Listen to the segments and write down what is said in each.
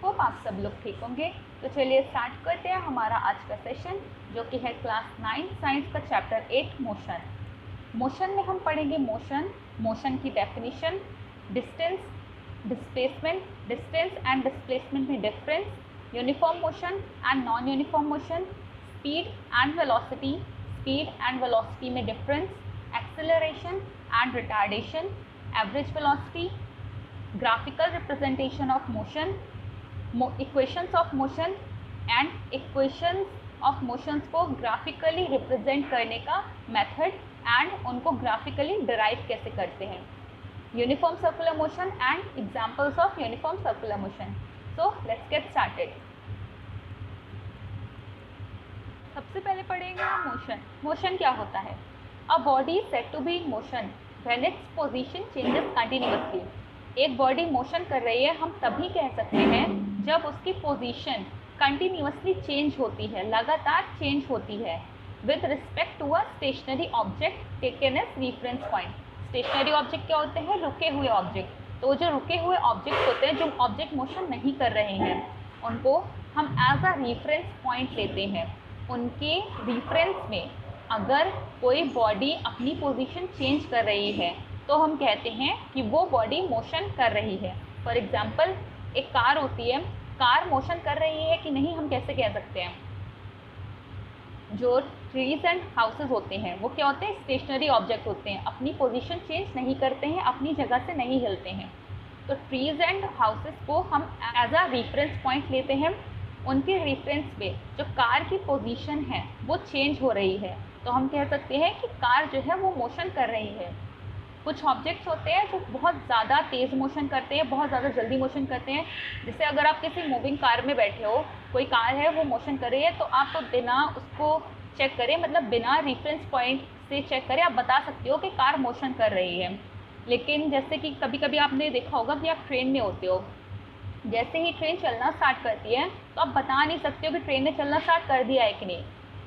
Hope आप सब लोग ठीक होंगे। तो चलिए स्टार्ट करते हैं हमारा आज का सेशन, जो कि है क्लास 9 साइंस का चैप्टर 8 मोशन। मोशन में हम पढ़ेंगे मोशन की definition, distance, displacement, distance and displacement में difference, uniform motion and non uniform motion, speed and velocity में difference, acceleration and retardation, average velocity, graphical representation of motion, equations of motion and equations of motions को graphically represent करने का method and उनको graphically derive कैसे करते हैं, uniform circular motion and examples of uniform circular motion. So let's get started. सबसे पहले पढ़ेंगे हम मोशन क्या होता है। A body is said to be in motion when its position changes continuously. एक बॉडी मोशन कर रही है हम तभी कह सकते हैं जब उसकी पोजीशन कंटिन्यूअसली चेंज होती है, लगातार चेंज होती है with respect to a stationary object taken as reference point. Stationary object क्या होते हैं? रुके हुए ऑब्जेक्ट। तो जो रुके हुए ऑब्जेक्ट होते हैं, जो ऑब्जेक्ट मोशन नहीं कर रहे हैं, उनको हम एज अ रेफरेंस पॉइंट लेते हैं। उनके रेफरेंस में अगर कोई बॉडी अपनी पोजीशन चेंज कर रही है तो हम कहते हैं कि वो बॉडी मोशन कर रही है। फॉर एग्जाम्पल, एक कार होती है, कार मोशन कर रही है कि नहीं हम कैसे कह सकते हैं? जो ट्रीज एंड हाउसेज होते हैं वो क्या होते हैं? स्टेशनरी ऑब्जेक्ट होते हैं, अपनी पोजीशन चेंज नहीं करते हैं, अपनी जगह से नहीं हिलते हैं। तो ट्रीज एंड हाउसेज को हम एज अ रेफरेंस पॉइंट लेते हैं। उनके रेफरेंस पे जो कार की पोजीशन है वो चेंज हो रही है, तो हम कह सकते हैं कि कार जो है वो मोशन कर रही है। कुछ ऑब्जेक्ट्स होते हैं जो बहुत ज़्यादा तेज़ मोशन करते हैं, बहुत ज़्यादा जल्दी मोशन करते हैं। जैसे अगर आप किसी मूविंग कार में बैठे हो, कोई कार है वो मोशन कर रही है, तो आप बिना उसको चेक करें, मतलब बिना रेफरेंस पॉइंट से चेक करें, आप बता सकते हो कि कार मोशन कर रही है। लेकिन जैसे कि कभी कभी आपने देखा होगा कि आप ट्रेन में होते हो, जैसे ही ट्रेन चलना स्टार्ट करती है तो आप बता नहीं सकते हो कि ट्रेन ने चलना स्टार्ट कर दिया है कि नहीं।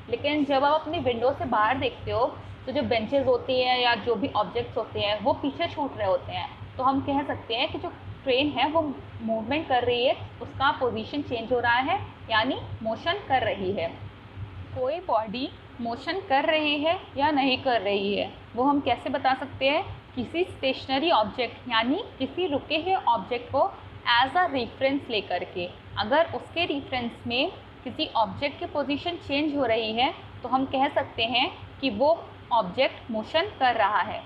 लेकिन जब आप अपनी विंडो से बाहर देखते हो तो जो बेंचेस होती हैं या जो भी ऑब्जेक्ट्स होते हैं वो पीछे छूट रहे होते हैं, तो हम कह सकते हैं कि जो ट्रेन है वो मूवमेंट कर रही है, उसका पोजीशन चेंज हो रहा है, यानी मोशन कर रही है। कोई बॉडी मोशन कर रही है या नहीं कर रही है वो हम कैसे बता सकते हैं? किसी स्टेशनरी ऑब्जेक्ट यानी किसी रुके हुए ऑब्जेक्ट को एज अ रेफरेंस लेकर के। अगर उसके रेफरेंस में किसी ऑब्जेक्ट की पोजीशन चेंज हो रही है तो हम कह सकते हैं कि वो ऑब्जेक्ट मोशन कर रहा है।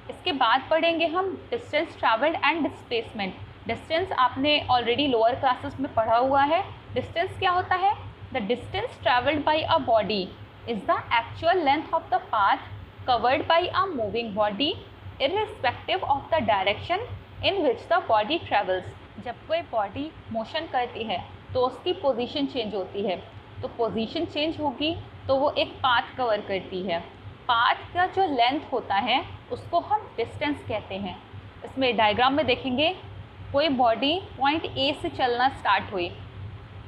इसके बाद पढ़ेंगे हम distance travelled and displacement. Distance आपने ऑलरेडी लोअर क्लासेस में पढ़ा हुआ है। डिस्टेंस क्या होता है? The distance travelled bye a body is the actual length of the path covered by a moving body irrespective of the direction in which the body travels. जब कोई body motion करती है तो उसकी पोजीशन चेंज होती है, तो position change होगी तो वो एक पाथ कवर करती है। पाथ का जो लेंथ होता है उसको हम डिस्टेंस कहते हैं। इसमें डायग्राम में देखेंगे, कोई बॉडी पॉइंट ए से चलना स्टार्ट हुई,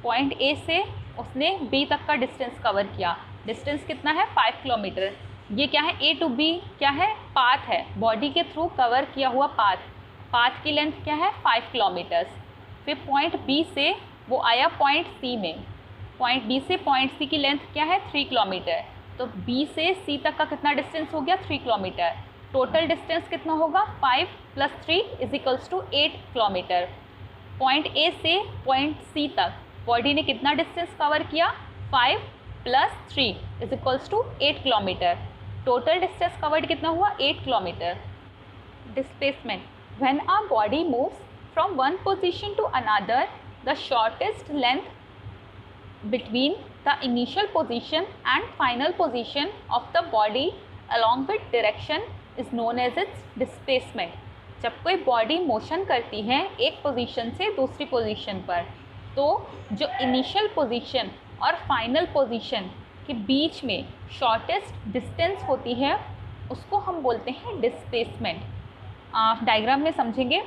पॉइंट ए से उसने बी तक का डिस्टेंस कवर किया। डिस्टेंस कितना है? 5 किलोमीटर। ये क्या है? ए टू बी क्या है? पाथ है, बॉडी के थ्रू कवर किया हुआ पाथ। पाथ की लेंथ क्या है? 5 किलोमीटर्स। फिर पॉइंट बी से वो आया पॉइंट सी में, पॉइंट बी से पॉइंट सी की लेंथ क्या है? 3 किलोमीटर। तो बी से सी तक का कितना डिस्टेंस हो गया? 3 किलोमीटर। टोटल डिस्टेंस कितना होगा? 5 + 3 = 8 किलोमीटर। पॉइंट ए से पॉइंट सी तक बॉडी ने कितना डिस्टेंस कवर किया? 5 + 3 = 8 किलोमीटर। टोटल डिस्टेंस कवर्ड कितना हुआ? 8 kilometre. Displacement, when a body moves from one position to another, the shortest length between the initial position and final position of the body along with direction is known as its displacement. जब कोई body motion करती है एक position से दूसरी position पर, तो जो इनिशियल पोजीशन और फाइनल पोजीशन के बीच में शॉर्टेस्ट डिस्टेंस होती है उसको हम बोलते हैं डिस्प्लेसमेंट। आप डायग्राम में समझेंगे,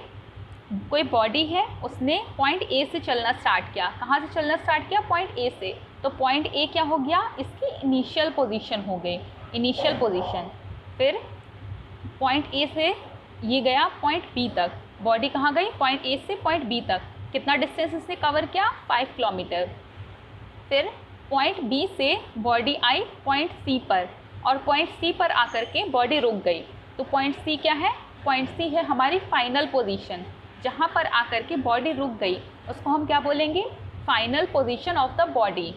कोई बॉडी है, उसने पॉइंट ए से चलना स्टार्ट किया। कहाँ से चलना स्टार्ट किया? पॉइंट ए से। तो पॉइंट ए क्या हो गया? इसकी इनिशियल पोजीशन हो गई, इनिशियल पोजीशन। फिर पॉइंट ए से ये गया पॉइंट बी तक, बॉडी कहाँ गई? पॉइंट ए से पॉइंट बी तक। कितना डिस्टेंस इसने कवर किया, 5 किलोमीटर। फिर पॉइंट बी से बॉडी आई पॉइंट सी पर, और पॉइंट सी पर आकर के बॉडी रुक गई। तो पॉइंट सी क्या है, पॉइंट सी है हमारी फाइनल पोजीशन, जहाँ पर आकर के बॉडी रुक गई उसको हम क्या बोलेंगे, final position of the body.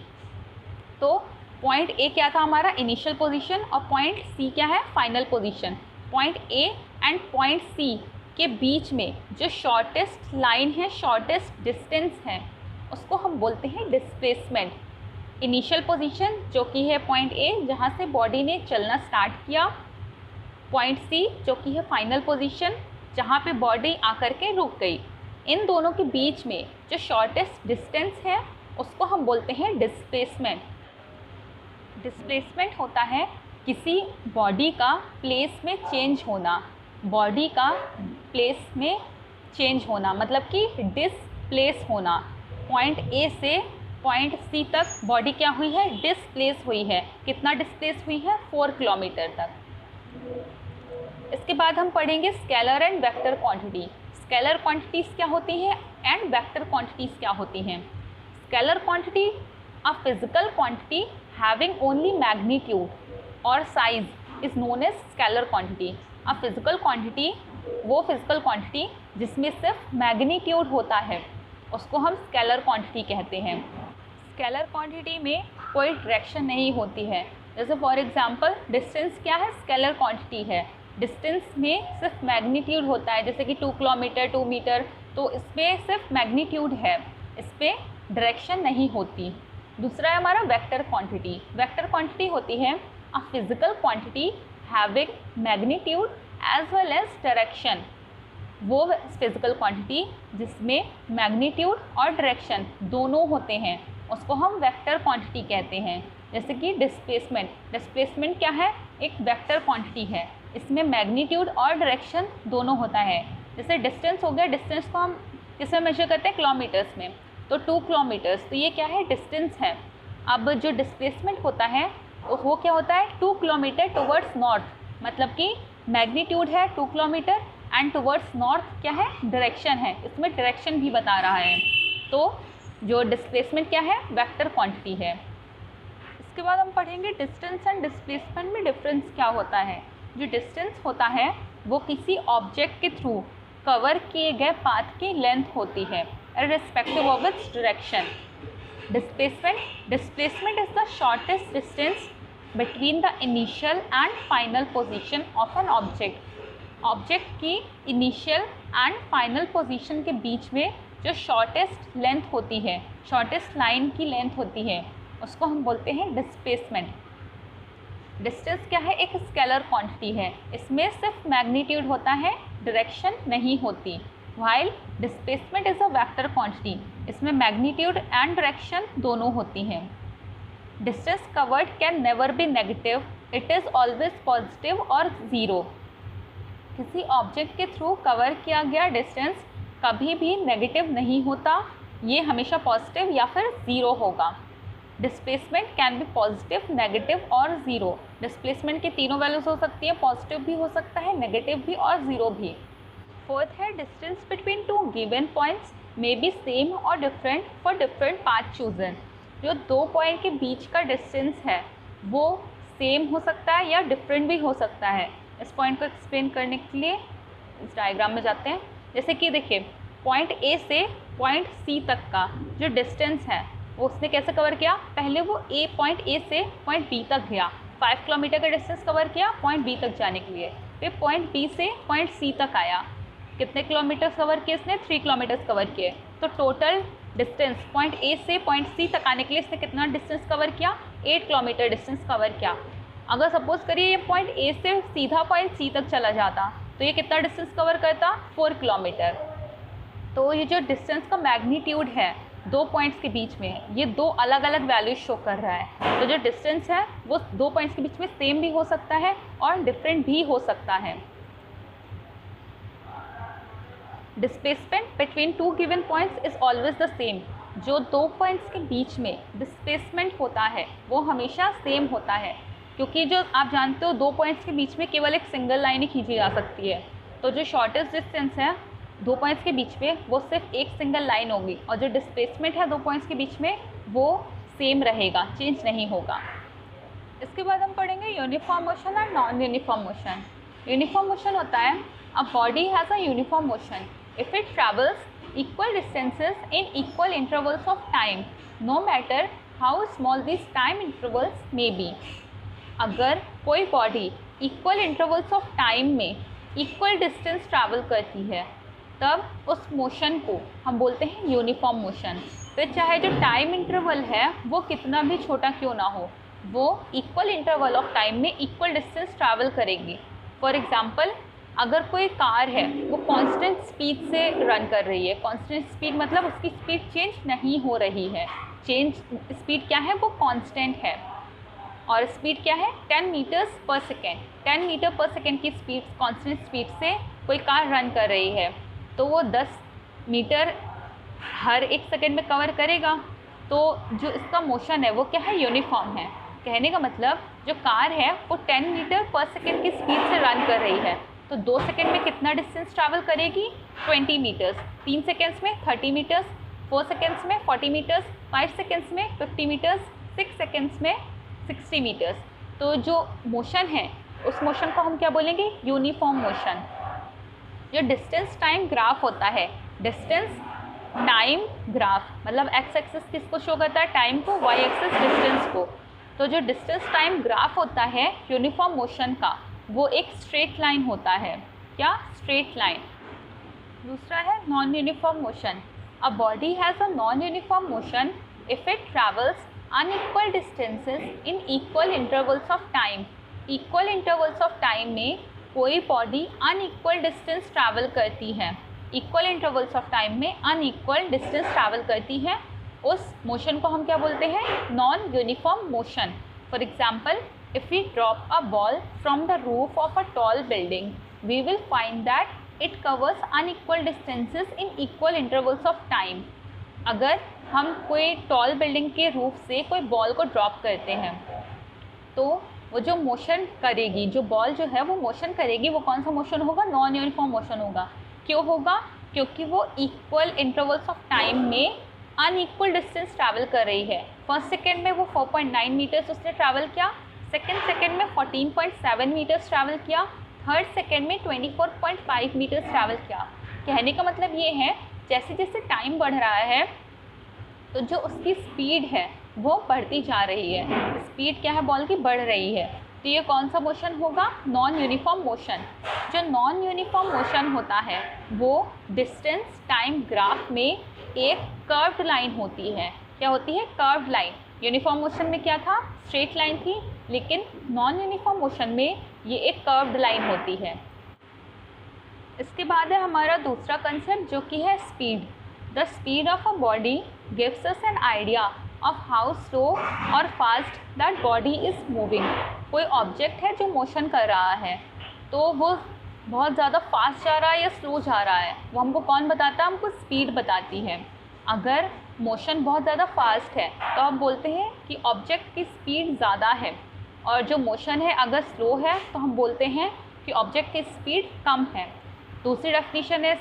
तो पॉइंट ए क्या था हमारा, इनिशियल पोजीशन, और पॉइंट सी क्या है, final position. Point A and point C के बीच में जो शॉर्टेस्ट लाइन है, शॉर्टेस्ट डिस्टेंस है, उसको हम बोलते हैं डिस्प्लेसमेंट। इनिशियल पोजीशन जो कि है पॉइंट ए, जहाँ से बॉडी ने चलना स्टार्ट किया, पॉइंट सी जो कि है फाइनल पोजीशन, जहाँ पे बॉडी आकर के रुक गई। इन दोनों के बीच में जो शॉर्टेस्ट डिस्टेंस है उसको हम बोलते हैं डिस्प्लेसमेंट। डिस्प्लेसमेंट होता है किसी बॉडी का प्लेस में चेंज होना, बॉडी का प्लेस में चेंज होना, मतलब कि डिसप्लेस होना। पॉइंट ए से पॉइंट सी तक बॉडी क्या हुई है, डिसप्लेस हुई है। कितना डिसप्लेस हुई है, 4 किलोमीटर तक। इसके बाद हम पढ़ेंगे scalar and vector quantity. Scalar quantities क्या होती हैं एंड वेक्टर क्वांटिटीज़ क्या होती हैं। Scalar quantity a physical quantity having only magnitude और size is known as scalar quantity. A physical quantity वो फिजिकल क्वांटिटी जिसमें सिर्फ मैग्नीट्यूड होता है, उसको हम स्केलर क्वांटिटी कहते हैं। स्केलर क्वांटिटी में कोई डायरेक्शन नहीं होती है। जैसे फॉर एग्जांपल डिस्टेंस क्या है, स्केलर क्वांटिटी है। डिस्टेंस में सिर्फ मैग्नीट्यूड होता है, जैसे कि 2 किलोमीटर 2 मीटर, तो इसमें सिर्फ मैग्नीट्यूड है, इस पर डायरेक्शन नहीं होती। दूसरा है हमारा वेक्टर क्वांटिटी। वेक्टर क्वांटिटी होती है a physical quantity having magnitude as well as direction. वो फिजिकल क्वांटिटी जिसमें मैग्नीट्यूड और डायरेक्शन दोनों होते हैं उसको हम वेक्टर क्वांटिटी कहते हैं। जैसे कि डिस्प्लेसमेंट, डिस्प्लेसमेंट क्या है, एक वेक्टर क्वांटिटी है, इसमें मैग्नीट्यूड और डायरेक्शन दोनों होता है। जैसे डिस्टेंस हो गया, डिस्टेंस को हम किसमें मेजर करते हैं, किलोमीटर्स में, तो 2 किलोमीटर्स, तो ये क्या है, डिस्टेंस है। अब जो डिस्प्लेसमेंट होता है वो क्या होता है, 2 किलोमीटर टुवर्ड्स नॉर्थ, मतलब कि मैग्नीट्यूड है 2 किलोमीटर एंड टुवर्ड्स नॉर्थ क्या है, डायरेक्शन है, इसमें डायरेक्शन भी बता रहा है। तो जो डिस्प्लेसमेंट क्या है, वेक्टर क्वांटिटी है। इसके बाद हम पढ़ेंगे डिस्टेंस एंड डिस्प्लेसमेंट में डिफरेंस क्या होता है। जो डिस्टेंस होता है वो किसी ऑब्जेक्ट के थ्रू कवर किए गए पाथ की लेंथ होती है irrespective of its direction. Displacement is the shortest distance between the initial and final position of an object. Object की इनिशियल एंड फाइनल पोजीशन के बीच में जो शॉर्टेस्ट लेंथ होती है, शॉर्टेस्ट लाइन की लेंथ होती है, उसको हम बोलते हैं डिस्प्लेसमेंट। डिस्टेंस क्या है, एक स्केलर क्वांटिटी है, इसमें सिर्फ मैग्नीट्यूड होता है, डायरेक्शन नहीं होती। While displacement is a vector quantity, इसमें मैग्नीट्यूड एंड डायरेक्शन दोनों होती हैं। Distance covered can never be negative, it is always positive और ज़ीरो। किसी ऑब्जेक्ट के थ्रू कवर किया गया डिस्टेंस कभी भी नेगेटिव नहीं होता, ये हमेशा पॉजिटिव या फिर ज़ीरो होगा। Displacement can be positive, negative और ज़ीरो। डिस्प्लेसमेंट की तीनों वैल्यूज हो सकती है, पॉजिटिव भी हो सकता है, नेगेटिव भी और ज़ीरो भी। फोर्थ है distance between two given points may be same और different for different path chosen. जो 2 पॉइंट के बीच का डिस्टेंस है वो सेम हो सकता है या डिफरेंट भी हो सकता है। इस पॉइंट को एक्सप्लेन करने के लिए इस डायग्राम में जाते हैं। जैसे कि देखिए पॉइंट ए से पॉइंट सी तक का जो डिस्टेंस है वो उसने कैसे कवर किया, पहले वो पॉइंट ए से पॉइंट बी तक गया, 5 किलोमीटर का डिस्टेंस कवर किया पॉइंट बी तक जाने के लिए। फिर पॉइंट बी से पॉइंट सी तक आया, कितने किलोमीटर्स कवर किए इसने, 3 किलोमीटर्स कवर किए। तो टोटल डिस्टेंस पॉइंट ए से पॉइंट सी तक आने के लिए इसने कितना डिस्टेंस कवर किया, 8 किलोमीटर डिस्टेंस कवर किया। अगर सपोज करिए ये पॉइंट ए से सीधा पॉइंट सी तक चला जाता तो ये कितना डिस्टेंस कवर करता, 4 किलोमीटर। तो ये जो डिस्टेंस का मैग्नीट्यूड है 2 पॉइंट्स के बीच में, ये 2 अलग अलग वैल्यूज शो कर रहा है। तो जो डिस्टेंस है वो 2 पॉइंट्स के बीच में सेम भी हो सकता है और डिफरेंट भी हो सकता है। Displacement between 2 given points is always the same. जो 2 पॉइंट्स के बीच में डिस्प्लेसमेंट होता है वो हमेशा सेम होता है, क्योंकि जो आप जानते हो 2 पॉइंट्स के बीच में केवल एक सिंगल लाइन ही खींची जा सकती है। तो जो शॉर्टेस्ट डिस्टेंस है दो पॉइंट्स के बीच में वो सिर्फ एक सिंगल लाइन होगी, और जो डिस्प्लेसमेंट है दो पॉइंट्स के बीच में वो सेम रहेगा, चेंज नहीं होगा। इसके बाद हम पढ़ेंगे यूनिफॉर्म मोशन और non uniform motion. Uniform motion होता है a body has a uniform motion if it travels equal distances in equal intervals of time no matter how small these time intervals may be। अगर कोई body equal intervals of time में equal distance travel करती है तब उस motion को हम बोलते हैं यूनिफॉर्म मोशन। फिर चाहे जो टाइम इंटरवल है वो कितना भी छोटा क्यों ना हो, वो इक्वल इंटरवल ऑफ टाइम में इक्वल डिस्टेंस ट्रैवल करेगी। फॉर एग्जांपल, अगर कोई कार है वो कांस्टेंट स्पीड से रन कर रही है, कांस्टेंट स्पीड मतलब उसकी स्पीड चेंज नहीं हो रही है, चेंज स्पीड क्या है वो कांस्टेंट है, और स्पीड क्या है 10 मीटर्स पर सेकेंड। 10 मीटर पर सेकेंड की स्पीड कांस्टेंट स्पीड से कोई कार रन कर रही है तो वो 10 मीटर हर एक सेकेंड में कवर करेगा। तो जो इसका मोशन है वो क्या है, यूनिफॉर्म है। कहने का मतलब जो कार है वो 10 मीटर पर सेकेंड की स्पीड से रन कर रही है तो 2 सेकेंड में कितना डिस्टेंस ट्रैवल करेगी, 20 मीटर्स। 3 सेकेंड्स में 30 मीटर्स, 4 सेकेंड्स में 40 मीटर्स, 5 सेकेंड्स में 50 मीटर्स, 6 सेकेंड्स में 60 मीटर्स। तो जो मोशन है उस मोशन को हम क्या बोलेंगे, यूनिफॉर्म मोशन। जो डिस्टेंस टाइम ग्राफ होता है, डिस्टेंस टाइम ग्राफ मतलब एक्स एक्सिस किसको शो करता है, टाइम को, वाई एक्सिस डिस्टेंस को। तो जो डिस्टेंस टाइम ग्राफ होता है यूनिफॉर्म मोशन का वो एक स्ट्रेट लाइन होता है। क्या, स्ट्रेट लाइन। दूसरा है non uniform motion. A body has a non uniform motion if it travels unequal distances in equal intervals of time. Equal intervals of time में कोई बॉडी अनइक्वल डिस्टेंस ट्रैवल करती है, equal intervals of time में unequal distance travel करती है, उस motion को हम क्या बोलते हैं, non uniform motion. For example, if we drop a ball from the roof of a tall building, we will find that it covers unequal distances in equal intervals of time। अगर हम कोई tall building के roof से कोई ball को drop करते हैं तो वो जो मोशन करेगी, जो बॉल जो है वो मोशन करेगी, वो कौन सा मोशन होगा, नॉन यूनिफॉर्म मोशन होगा। क्यों होगा, क्योंकि वो इक्वल इंटरवल्स ऑफ टाइम में अनइक्वल डिस्टेंस ट्रैवल कर रही है। फर्स्ट सेकेंड में वो 4.9 मीटर्स उसने ट्रैवल किया, सेकेंड सेकेंड में 14.7 मीटर्स ट्रैवल किया, थर्ड सेकेंड में 24.5 मीटर्स ट्रैवल किया। कहने का मतलब ये है जैसे जैसे टाइम बढ़ रहा है तो जो उसकी स्पीड है वो बढ़ती जा रही है। स्पीड क्या है बॉल की, बढ़ रही है। तो ये कौन सा मोशन होगा, नॉन यूनिफॉर्म मोशन। जो नॉन यूनिफॉर्म मोशन होता है वो डिस्टेंस टाइम ग्राफ में एक कर्व्ड लाइन होती है। क्या होती है, कर्व्ड लाइन। यूनिफॉर्म मोशन में क्या था, स्ट्रेट लाइन थी, लेकिन नॉन यूनिफॉर्म मोशन में ये एक कर्व्ड लाइन होती है। इसके बाद है हमारा दूसरा कंसेप्ट जो कि है speed. The speed of a body gives us an idea of how slow और fast that body is moving. कोई ऑब्जेक्ट है जो मोशन कर रहा है तो वो बहुत ज़्यादा फास्ट जा रहा है या स्लो जा रहा है, वो हमको कौन बताता है, हमको स्पीड बताती है। अगर मोशन बहुत ज़्यादा फास्ट है तो आप बोलते हैं कि ऑब्जेक्ट की स्पीड ज़्यादा है, और जो मोशन है अगर स्लो है तो हम बोलते हैं कि ऑब्जेक्ट की स्पीड कम है। दूसरी डेफिनेशन है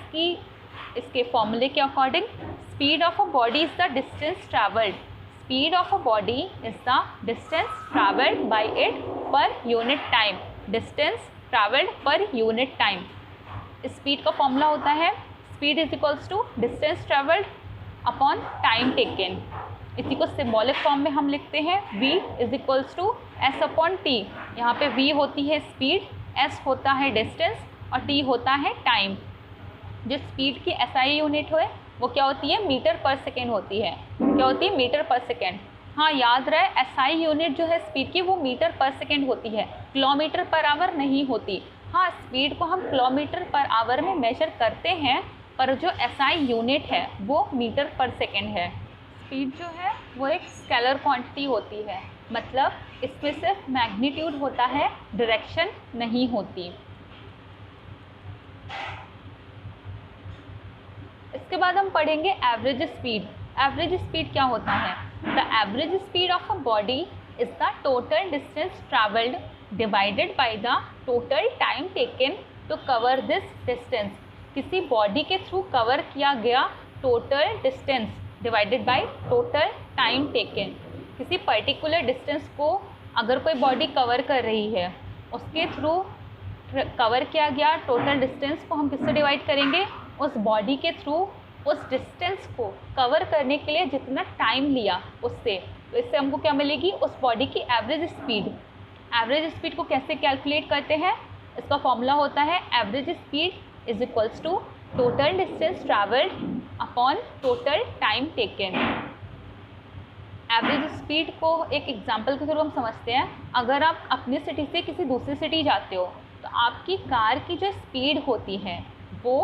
इसके फॉर्मूले के according, speed of a body is the distance travelled. Speed of a body is the distance travelled by it per unit time. Distance travelled per unit time. Speed का formula होता है speed is equals to distance travelled upon time taken. इसी को symbolic form में हम लिखते हैं v is equals to S upon T. यहाँ पे v होती है स्पीड, s होता है डिस्टेंस और t होता है टाइम। जो स्पीड की SI यूनिट है वो क्या होती है, मीटर पर सेकेंड होती है। क्या होती है, मीटर पर सेकेंड। हाँ, याद रहे SI यूनिट जो है स्पीड की वो मीटर पर सेकेंड होती है, किलोमीटर पर आवर नहीं होती। हाँ, स्पीड को हम किलोमीटर पर आवर में मेजर करते हैं, पर जो SI यूनिट है वो मीटर पर सेकेंड है। स्पीड जो है वो एक स्केलर क्वांटिटी होती है, मतलब इसमें सिर्फ मैग्नीट्यूड होता है, डायरेक्शन नहीं होती। इसके बाद हम पढ़ेंगे एवरेज स्पीड। एवरेज स्पीड क्या होता है, the average speed of a body is the total distance travelled divided by the total time taken to cover this distance. किसी बॉडी के थ्रू कवर किया गया total distance divided by total time taken. किसी particular distance को अगर कोई body cover कर रही है, उसके थ्रू कवर किया गया टोटल डिस्टेंस को हम किससे डिवाइड करेंगे? उस बॉडी के थ्रू उस डिस्टेंस को कवर करने के लिए जितना टाइम लिया उससे। तो इससे हमको क्या मिलेगी? उस बॉडी की एवरेज स्पीड। एवरेज स्पीड को कैसे कैलकुलेट करते हैं? इसका फॉर्मूला होता है average speed is equals to total distance travelled upon total time taken. Average speed को एक एग्जांपल के थ्रू हम समझते हैं। अगर आप अपनी सिटी से किसी दूसरी सिटी जाते हो तो आपकी कार की जो स्पीड होती है वो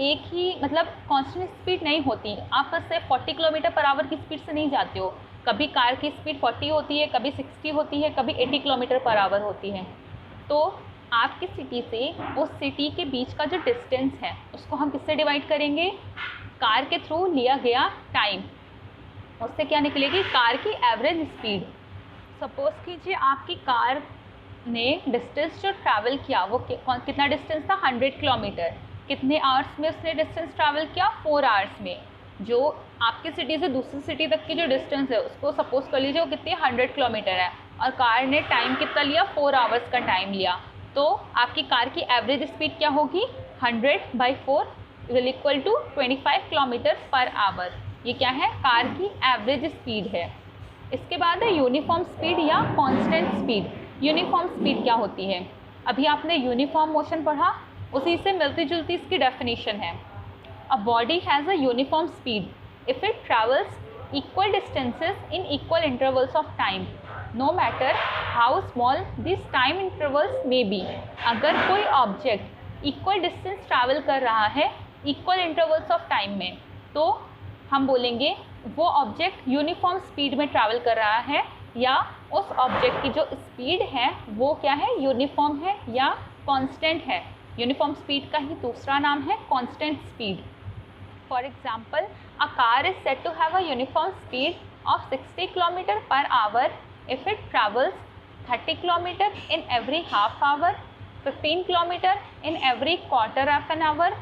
एक ही मतलब कांस्टेंट स्पीड नहीं होती। आप उससे 40 किलोमीटर पर आवर की स्पीड से नहीं जाते हो। कभी कार की स्पीड 40 होती है, कभी 60 होती है, कभी 80 किलोमीटर पर आवर होती है। तो आपकी सिटी से उस सिटी के बीच का जो डिस्टेंस है उसको हम किससे डिवाइड करेंगे? कार के थ्रू लिया गया टाइम। उससे क्या निकलेगी? कार की एवरेज स्पीड। सपोज़ कीजिए आपकी कार ने डिस्टेंस जो ट्रैवल किया वो कितना डिस्टेंस था? 100 किलोमीटर। कितने आवर्स में उसने डिस्टेंस ट्रैवल किया? 4 आवर्स में। जो आपकी सिटी से दूसरी सिटी तक की जो डिस्टेंस है उसको सपोज कर लीजिए वो कितनी 100 किलोमीटर है और कार ने टाइम कितना लिया? 4 आवर्स का टाइम लिया। तो आपकी कार की एवरेज स्पीड क्या होगी? 100/4 is equal to 25 kilometre per hour. ये क्या है? कार की एवरेज स्पीड है। इसके बाद है यूनिफॉर्म स्पीड या कांस्टेंट स्पीड। यूनिफॉर्म स्पीड क्या होती है? अभी आपने यूनिफॉर्म मोशन पढ़ा, उसी से मिलती जुलती इसकी डेफिनेशन है। A body has a uniform speed if it travels equal distances in equal intervals of time no matter how small this time intervals may be. अगर कोई ऑब्जेक्ट इक्वल डिस्टेंस ट्रैवल कर रहा है इक्वल इंटरवल्स ऑफ टाइम में, तो हम बोलेंगे वो ऑब्जेक्ट यूनिफॉर्म स्पीड में ट्रैवल कर रहा है, या उस ऑब्जेक्ट की जो स्पीड है वो क्या है? यूनिफॉर्म है या कांस्टेंट है। यूनिफॉर्म स्पीड का ही दूसरा नाम है constant speed. For example, a car is said to have a uniform speed of 60 kilometre per hour if it travels 30 kilometre in every half hour, 15 kilometre in every quarter of an hour,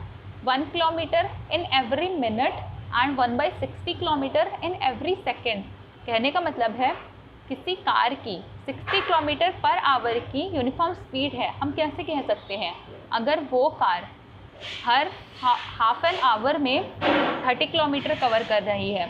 1 kilometre in every minute and 1/60 kilometre in every second. कहने का मतलब है किसी car की 60 kilometre per our की uniform speed है। हम कैसे कह सकते हैं? अगर वो car her half an hour में 30 किलोमीटर कवर कर रही है,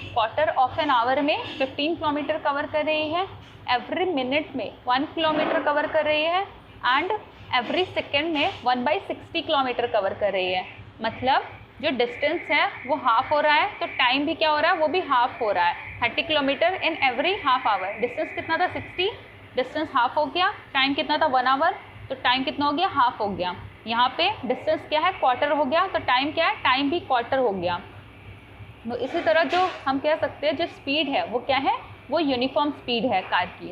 क्वार्टर ऑफ एन आवर में 15 किलोमीटर कवर कर रही है, एवरी मिनट में 1 किलोमीटर कवर कर रही है एंड एवरी सेकेंड में 1/60 किलोमीटर कवर कर रही है। मतलब जो डिस्टेंस है वो हाफ हो रहा है, तो टाइम भी क्या हो रहा है? वो भी हाफ हो रहा है। 30 kilometre in every half our. Distance कितना था? 60। डिस्टेंस हाफ हो गया। टाइम कितना था? 1 आवर। तो टाइम कितना हो गया? हाफ हो गया। यहाँ पे डिस्टेंस क्या है? क्वार्टर हो गया। तो टाइम क्या है? टाइम भी क्वार्टर हो गया। तो इसी तरह जो हम कह सकते हैं जो स्पीड है वो क्या है? वो यूनिफॉर्म स्पीड है कार की।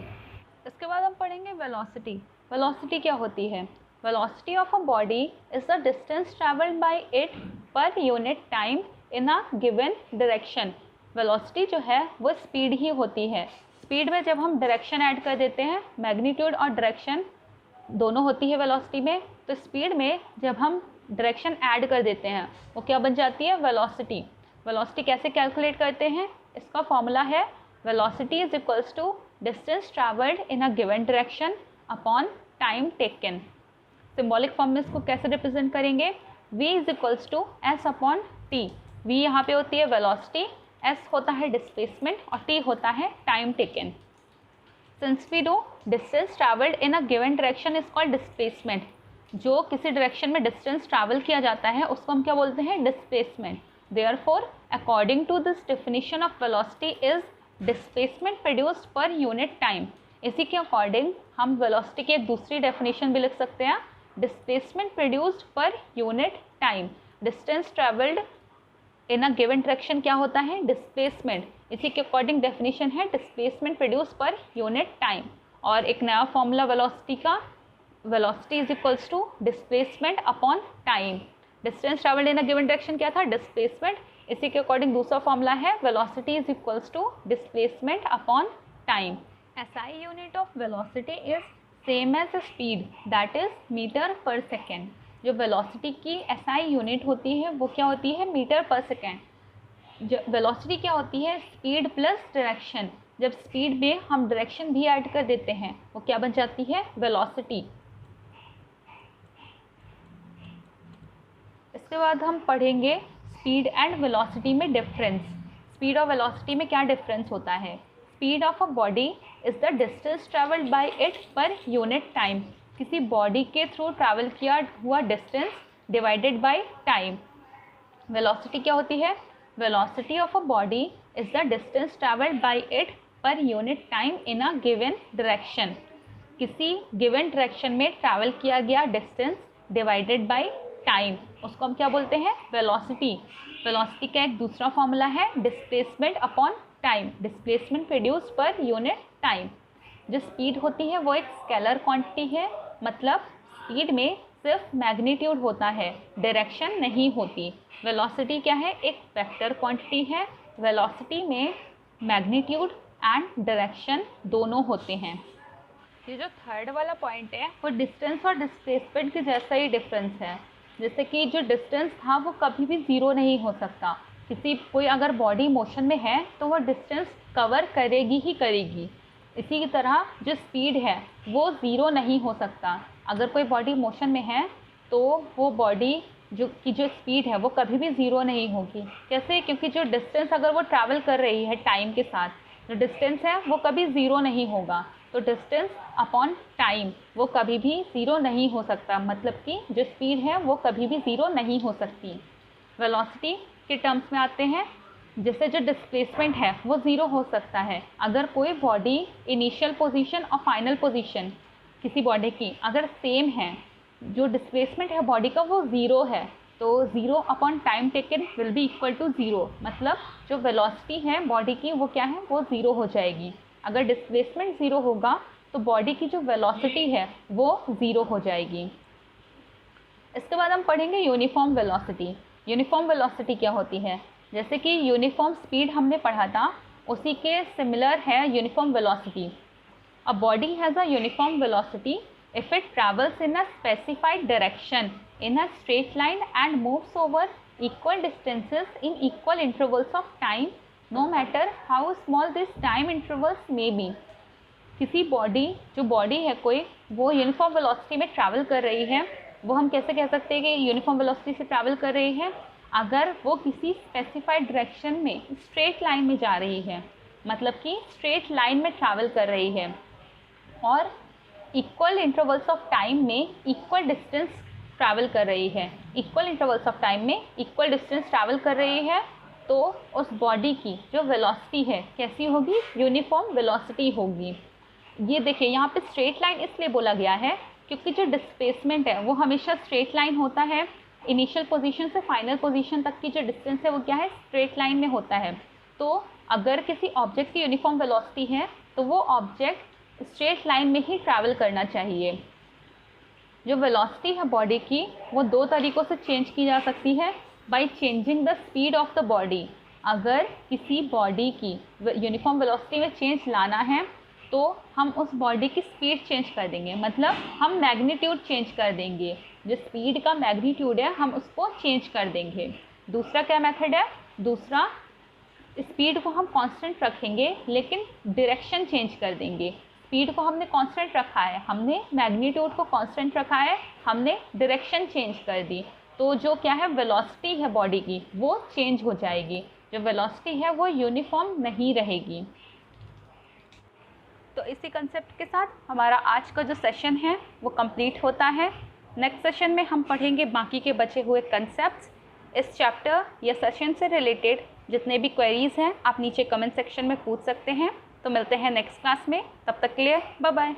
इसके बाद हम पढ़ेंगे वेलोसिटी। वेलोसिटी क्या होती है? Velocity of a body is the distance travelled by it per unit time in a given direction. Velocity जो है वो स्पीड ही होती है। स्पीड में जब हम डायरेक्शन ऐड कर देते हैं, मैग्नीट्यूड और डायरेक्शन दोनों होती है वेलोसिटी में, तो स्पीड में जब हम डायरेक्शन ऐड कर देते हैं वो क्या बन जाती है? वेलोसिटी। वेलोसिटी कैसे कैलकुलेट करते हैं? इसका फॉर्मूला है velocity is equals to distance travelled in a given direction upon time taken. Symbolic form में इसको कैसे रिप्रेजेंट करेंगे? v is equals to S upon T. v यहाँ पे होती है वेलोसिटी, s होता है डिस्प्लेसमेंट और t होता है time taken. Since we know distance travelled in a given direction is called displacement. जो किसी डायरेक्शन में डिस्टेंस ट्रैवल किया जाता है उसको हम क्या बोलते हैं? Displacement. Therefore, according to this definition of velocity is displacement produced per unit time। इसी के अकॉर्डिंग हम वेलोसिटी की एक दूसरी डेफिनेशन भी लिख सकते हैं, displacement produced per unit time. Distance travelled in a given direction क्या होता है? डिस्प्लेसमेंट। इसी के अकॉर्डिंग डेफिनेशन है displacement produce per unit time. और एक नया फॉर्मूला वेलोसिटी का, velocity is equals to displacement upon time. Distance travelled in a given direction क्या था? डिस्प्लेसमेंट। इसी के अकॉर्डिंग दूसरा फॉर्मूला है velocity is equals to displacement upon time. SI unit of velocity is same as speed, that is metre per second. जो velocity की SI unit होती है वो क्या होती है, मीटर पर सेकेंड। जो वेलोसिटी क्या होती है, स्पीड प्लस डायरेक्शन। जब स्पीड में हम डायरेक्शन भी ऐड कर देते हैं वो क्या बन जाती है, वेलोसिटी। इसके बाद हम पढ़ेंगे स्पीड एंड वेलोसिटी में डिफरेंस। स्पीड और वेलोसिटी में क्या डिफरेंस होता है। Speed of a body is the distance travelled by it per unit time. किसी बॉडी के थ्रू ट्रैवल किया हुआ distance divided by time. Velocity क्या होती है, velocity of a body is the distance travelled by it per unit time in a given direction. किसी given direction में travel किया गया डिस्टेंस डिवाइडेड बाय टाइम, उसको हम क्या बोलते हैं, वेलोसिटी। वेलोसिटी का एक दूसरा फॉर्मूला है displacement upon time, displacement produce per unit time. जो स्पीड होती है वो एक स्केलर क्वांटिटी है, मतलब स्पीड में सिर्फ मैग्नीट्यूड होता है, डायरेक्शन नहीं होती। वेलोसिटी क्या है, एक वेक्टर क्वांटिटी है। वेलोसिटी में मैग्नीट्यूड एंड डायरेक्शन दोनों होते हैं। ये जो थर्ड वाला पॉइंट है वो डिस्टेंस और डिस्प्लेसमेंट के जैसा ही डिफरेंस है। जैसे कि जो डिस्टेंस था वो कभी भी ज़ीरो नहीं हो सकता। कोई अगर बॉडी मोशन में है तो वो डिस्टेंस कवर करेगी ही करेगी। इसी की तरह जो स्पीड है वो ज़ीरो नहीं हो सकता। अगर कोई बॉडी मोशन में है तो वो बॉडी जो स्पीड है वो कभी भी ज़ीरो नहीं होगी। कैसे, क्योंकि जो डिस्टेंस अगर वो ट्रैवल कर रही है टाइम के साथ, जो डिस्टेंस है वो कभी ज़ीरो नहीं होगा। तो डिस्टेंस अपॉन टाइम वो कभी भी ज़ीरो नहीं हो सकता, मतलब कि जो स्पीड है वो कभी भी ज़ीरो नहीं हो सकती। वेलोसिटी के टर्म्स में आते हैं, जैसे जो डिस्प्लेसमेंट है वो ज़ीरो हो सकता है। अगर कोई बॉडी इनिशियल पोजीशन और फाइनल पोजीशन किसी बॉडी की अगर सेम है, जो डिस्प्लेसमेंट है बॉडी का वो ज़ीरो है, तो zero upon time taken will be equal to zero. मतलब जो वेलोसिटी है बॉडी की वो क्या है, वो ज़ीरो हो जाएगी। अगर डिस्प्लेसमेंट ज़ीरो होगा तो बॉडी की जो वेलोसिटी है वो ज़ीरो हो जाएगी। इसके बाद हम पढ़ेंगे यूनिफॉर्म वेलोसिटी। यूनिफॉर्म वेलोसिटी क्या होती है, जैसे कि यूनिफॉर्म स्पीड हमने पढ़ा था उसी के सिमिलर है uniform velocity. A body has a uniform velocity if it travels in a specified direction in a straight line and moves over equal distances in equal intervals of time, no matter how small this time intervals may be। किसी जो body है कोई, वो uniform velocity में travel कर रही है, वो हम कैसे कह सकते हैं कि यूनिफॉर्म वेलोसिटी से ट्रैवल कर रही है, अगर वो किसी स्पेसिफाइड डायरेक्शन में स्ट्रेट लाइन में जा रही है, मतलब कि स्ट्रेट लाइन में ट्रैवल कर रही है और इक्वल इंटरवल्स ऑफ टाइम में इक्वल डिस्टेंस ट्रैवल कर रही है। इक्वल इंटरवल्स ऑफ टाइम में इक्वल डिस्टेंस ट्रैवल कर रही है, तो उस बॉडी की जो वेलोसिटी है कैसी होगी, यूनिफॉर्म वेलोसिटी होगी। ये देखिए यहाँ पे स्ट्रेट लाइन इसलिए बोला गया है क्योंकि जो डिस्प्लेसमेंट है वो हमेशा स्ट्रेट लाइन होता है। इनिशियल पोजीशन से फाइनल पोजीशन तक की जो डिस्टेंस है वो क्या है, स्ट्रेट लाइन में होता है। तो अगर किसी ऑब्जेक्ट की यूनिफॉर्म वेलोसिटी है तो वो ऑब्जेक्ट स्ट्रेट लाइन में ही ट्रैवल करना चाहिए। जो वेलोसिटी है बॉडी की वो दो तरीक़ों से चेंज की जा सकती है, by changing the speed of the body. अगर किसी बॉडी की यूनिफॉर्म वेलोसिटी में चेंज लाना है तो हम उस बॉडी की स्पीड चेंज कर देंगे, मतलब हम मैग्नीट्यूड चेंज कर देंगे। जो स्पीड का मैग्नीट्यूड है हम उसको चेंज कर देंगे। दूसरा क्या मेथड है, दूसरा स्पीड को हम कांस्टेंट रखेंगे लेकिन डायरेक्शन चेंज कर देंगे। स्पीड को हमने कांस्टेंट रखा है, हमने मैग्नीट्यूड को कांस्टेंट रखा है, हमने डायरेक्शन चेंज कर दी, तो जो क्या है वेलोसिटी है बॉडी की वो चेंज हो जाएगी। जो वेलोसिटी है वो यूनिफॉर्म नहीं रहेगी। तो इसी कंसेप्ट के साथ हमारा आज का जो सेशन है वो कंप्लीट होता है। नेक्स्ट सेशन में हम पढ़ेंगे बाकी के बचे हुए कंसेप्ट्स। इस चैप्टर या सेशन से रिलेटेड जितने भी क्वेरीज़ हैं आप नीचे कमेंट सेक्शन में पूछ सकते हैं। तो मिलते हैं नेक्स्ट क्लास में, तब तक के लिए बाय बाय।